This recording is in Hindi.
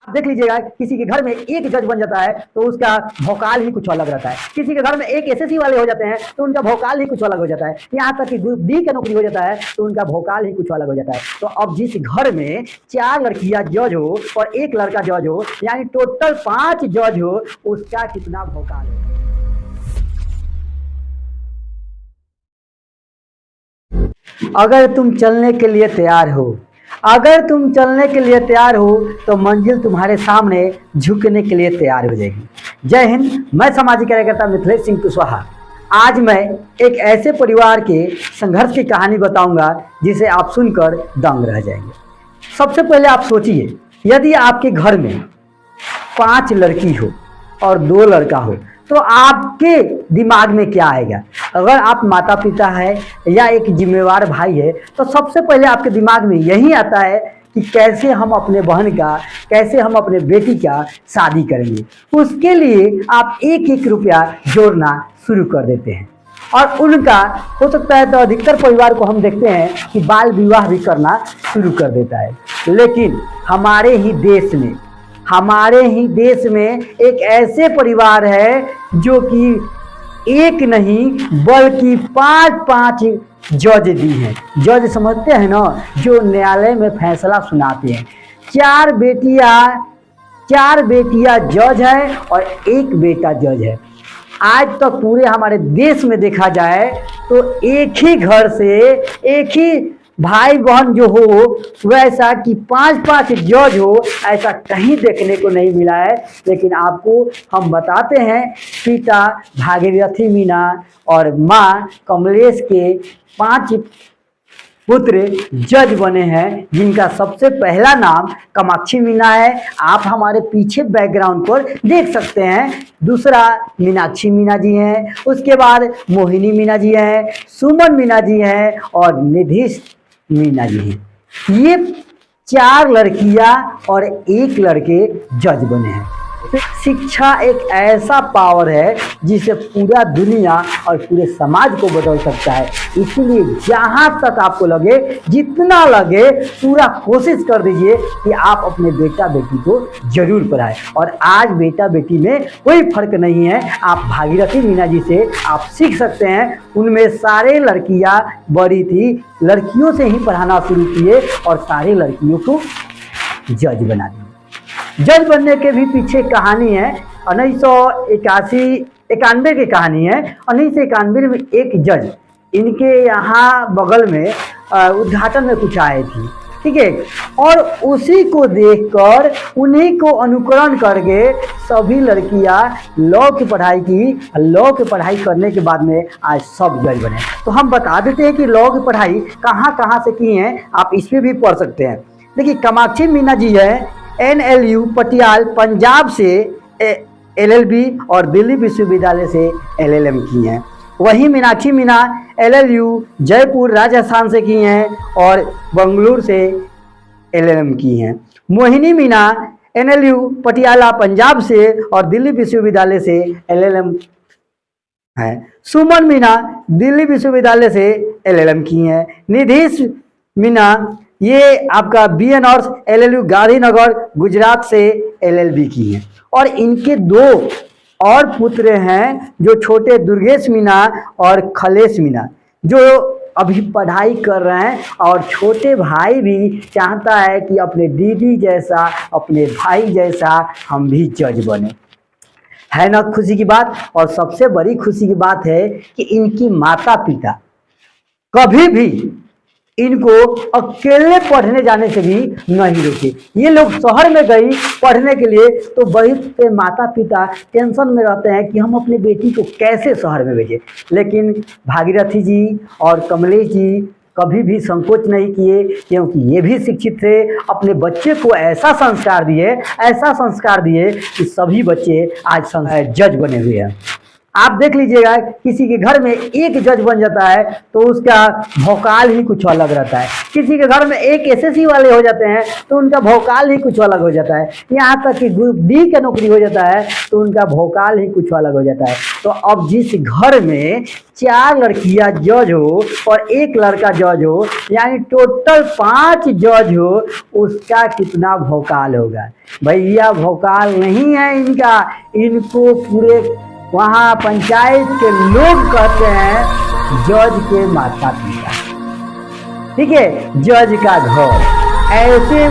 देख लीजिएगा, किसी के घर में एक जज बन जाता है तो उसका भौकाल ही कुछ अलग रहता है। किसी के घर में एक एसएससी वाले हो जाते हैं तो उनका भौकाल ही कुछ अलग हो जाता है। यहाँ तक कि ग्रुप डी का नौकरी हो जाता है तो उनका भौकाल ही कुछ अलग हो जाता है। तो अब जिस घर में 4 लड़कियां जज हो और 1 लड़का जज हो, यानी टोटल 5 जज हो, उसका कितना भौकाल है। अगर तुम चलने के लिए तैयार हो, अगर तुम चलने के लिए तैयार हो तो मंजिल तुम्हारे सामने झुकने के लिए तैयार हो जाएगी। जय हिंद। मैं सामाजिक कार्यकर्ता मिथिलेश सिंह कुशवाहा। आज मैं एक ऐसे परिवार के संघर्ष की कहानी बताऊंगा जिसे आप सुनकर दंग रह जाएंगे। सबसे पहले आप सोचिए, यदि आपके घर में 5 लड़की हो और 2 लड़का हो तो आपके दिमाग में क्या आएगा। अगर आप माता पिता है या एक जिम्मेवार भाई है तो सबसे पहले आपके दिमाग में यही आता है कि कैसे हम अपने बहन का, कैसे हम अपने बेटी का शादी करेंगे। उसके लिए आप 1-1 रुपया जोड़ना शुरू कर देते हैं। और उनका हो सकता है तो अधिकतर परिवार को हम देखते हैं कि बाल विवाह भी करना शुरू कर देता है। लेकिन हमारे ही देश में एक ऐसे परिवार है जो कि एक नहीं बल्कि 5 जज दी हैं। जज समझते हैं ना, जो न्यायालय में फैसला सुनाते हैं। 4 बेटियां जज है और 1 बेटा जज है। आज तक तो पूरे हमारे देश में देखा जाए तो एक ही घर से एक ही भाई बहन जो हो वैसा कि 5 जज हो, ऐसा कहीं देखने को नहीं मिला है। लेकिन आपको हम बताते हैं, पिता भागीरथी मीना और माँ कमलेश के 5 पुत्र जज बने हैं, जिनका सबसे पहला नाम कामाक्षी मीना है। आप हमारे पीछे बैकग्राउंड पर देख सकते हैं। दूसरा मीनाक्षी मीना जी हैं, उसके बाद मोहिनी मीना जी हैं, सुमन मीना जी हैं और निधि मीना जी हैं। ये 4 लड़कियां और 1 लड़के जज बने हैं। शिक्षा एक ऐसा पावर है जिसे पूरा दुनिया और पूरे समाज को बदल सकता है। इसीलिए जहां तक आपको लगे, जितना लगे, पूरा कोशिश कर दीजिए कि आप अपने बेटा बेटी को जरूर पढ़ाएं। और आज बेटा बेटी में कोई फर्क नहीं है। आप भागीरथी मीना जी से आप सीख सकते हैं। उनमें सारे लड़कियां बड़ी थी, लड़कियों से ही पढ़ाना शुरू किए और सारे लड़कियों को जज बना दिए। जज बनने के भी पीछे कहानी है। 1991 की कहानी है। 1991 में एक जज इनके यहाँ बगल में उद्घाटन में कुछ आए थी, ठीक है। और उसी को देखकर, उन्हीं को अनुकरण करके सभी लड़कियां लॉ की पढ़ाई की। लॉ की पढ़ाई करने के बाद में आज सब जज बने। तो हम बता देते हैं कि लॉ की पढ़ाई कहाँ से की हैं, आप इस पर भी पढ़ सकते हैं। देखिए, कामाक्षी मीना जी है NLU पटियाल पंजाब से LLB और दिल्ली विश्वविद्यालय से LLM की हैं। वहीं मीनाक्षी मीना LLU जयपुर राजस्थान से की हैं और बेंगलुरु से LLM की हैं। मोहिनी मीना NLU पटियाला पंजाब से और दिल्ली विश्वविद्यालय से LLM है। सुमन मीना दिल्ली विश्वविद्यालय से LLM की हैं। निधि मीना ये आपका BN ऑर्स LLU गांधीनगर गुजरात से LLB की हैं। और इनके 2 और पुत्र हैं, जो छोटे दुर्गेश मीना और खलेश मीना, जो अभी पढ़ाई कर रहे हैं। और छोटे भाई भी चाहता है कि अपने दीदी जैसा, अपने भाई जैसा हम भी जज बने। है ना खुशी की बात। और सबसे बड़ी खुशी की बात है कि इनकी माता पिता कभी भी इनको अकेले पढ़ने जाने से भी नहीं रोके। ये लोग शहर में गई पढ़ने के लिए तो वही पे माता पिता टेंशन में रहते हैं कि हम अपने बेटी को कैसे शहर में भेजें। लेकिन भागीरथी जी और कमलेश जी कभी भी संकोच नहीं किए, क्योंकि ये भी शिक्षित थे। अपने बच्चे को ऐसा संस्कार दिए कि सभी बच्चे आज जज बने हुए हैं। आप देख लीजिएगा, किसी के घर में एक जज बन जाता है तो उसका भौकाल ही कुछ अलग रहता है। किसी के घर में एक एसएससी वाले हो जाते हैं तो उनका भौकाल ही कुछ अलग हो जाता है। यहाँ तक कि ग्रुप डी का नौकरी हो जाता है तो उनका भौकाल ही कुछ अलग हो जाता है। तो अब जिस घर में 4 लड़कियां जज हो और 1 लड़का जज हो, यानी टोटल 5 जज हो, उसका कितना भौकाल होगा। भैया भौकाल नहीं है इनका, इनको पूरे वहाँ पंचायत के लोग कहते हैं जज के माता पिता। ठीक है, जज का घर। ऐसे